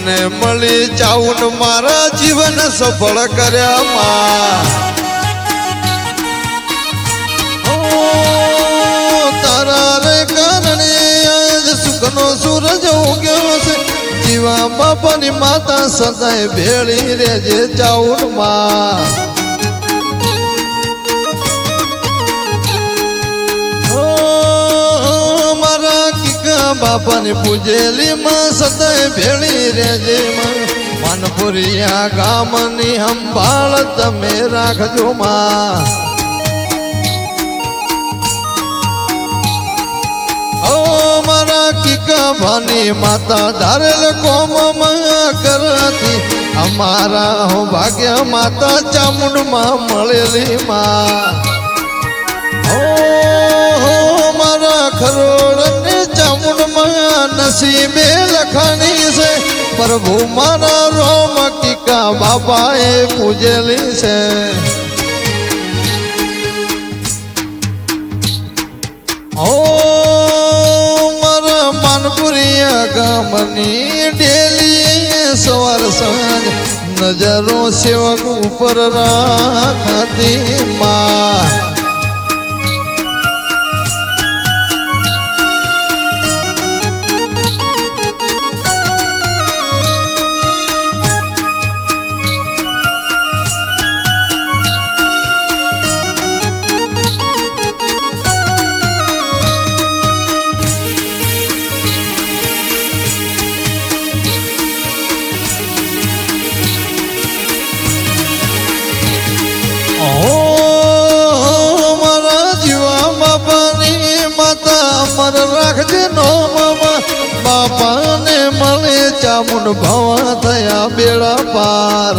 મને મળી જાઉં મારા જીવન સફળ કર્યા તારા રે કારણે આજ સુખનો સૂરજ ઉગ્યો છે જીવા બાપાની માતા સદાય ભેળી રેજે જાઉં મારા કીકા બાપાની પૂજેલી માં સદાય ભેળી રેજે માનપુરિયા ગામની સંભાળ તમે રાખજો મારા કીકા ભાની માતા ધારેલ કોમમાં કરતી અમારા ભાગ્ય માતા ચામુંડમાં મળેલી મારા ખરોડ ને ચામુંડમાં નસીબે લખાણી છે પ્રભુ મારા રોમ કીકા બાપાએ પૂજેલી છે માનપુરિયા ગામની ડેલી સવાર સાંજ નજરો સેવક ઉપર રાખતી રાખજે નો બાપાને મળે ચામુંડ ભવા થયા બેડા પાર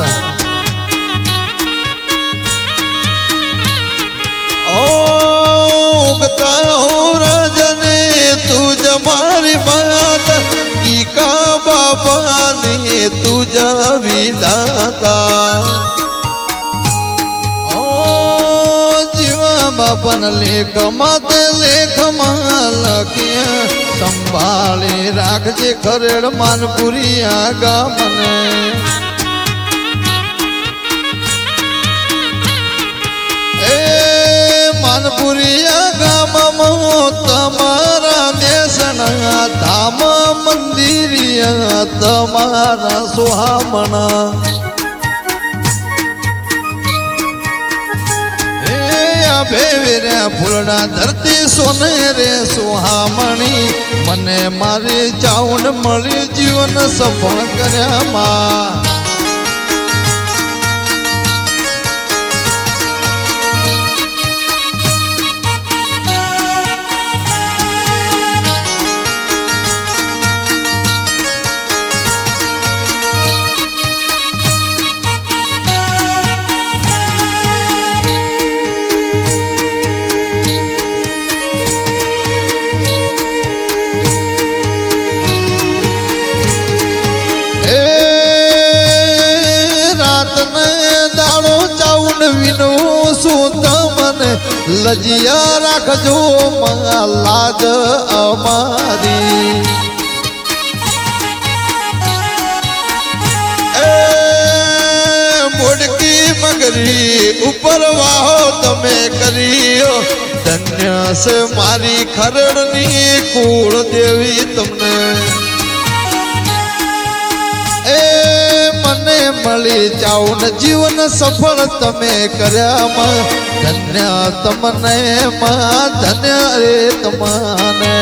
ઉગતા હો રાજને તુજ મારી માત કીકા બાપાને તુજ વિદાતા બાપન લેખ માતે લેખમાં લખ્યા સંભાળી રાખજે ખરેડ માનપુરિયા ગામને એ માનપુરિયા ગામમાં તમારા બેસણા ધામ મંદિરિયા તમારા સુહામણા ભેવેર્યા ફૂલડા ધરતી સોને રે સુહામણી મને મારી ચાઉંડ મળી જીવન સફળ કર્યા વિનું શું તમને લજિયા રાખજો લાજ અમારી મોડકી મગરી ઉપર વાહો તમે કર્યો ધન્ય છે મારી ખરડની કુળ દેવી તમને મને મળી જાઉં જીવન સફળ તમે કર્યા ધન્ય તમને ધન્ય રે તમને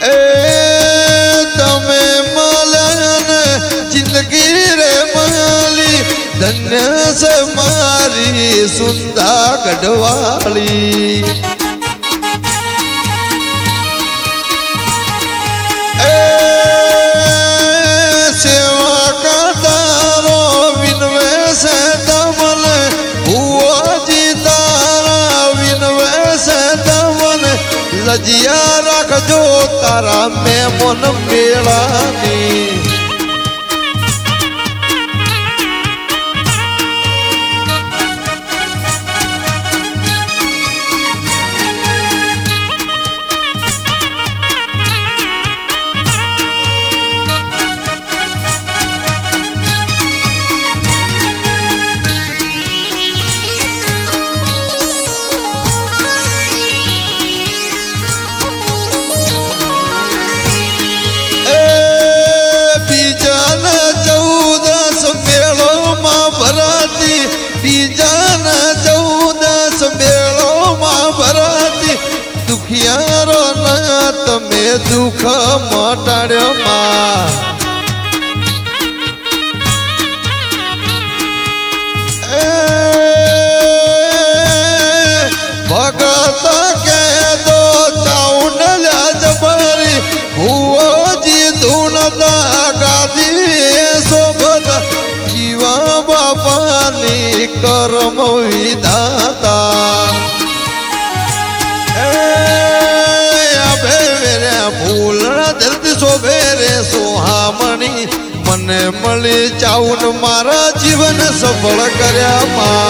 એ તમે મળ્યા જિંદગી રે માલી ધન્ય છે મારી સુંદા ગઢવાળી લજિયા રાખજો તારા મેમન મેળાની તમે દુઃખ મટાડ્યો માં ભગત કે દો ચાઉન લાજ ભરી હુઓજી ધૂન ગાદી શોભત જીવા બાપાની કર્મ વિધાતા ફૂલના દિલથી શોભે રે સોહામણી મને મળી ચાઉન મારા જીવન સફળ કર્યા માં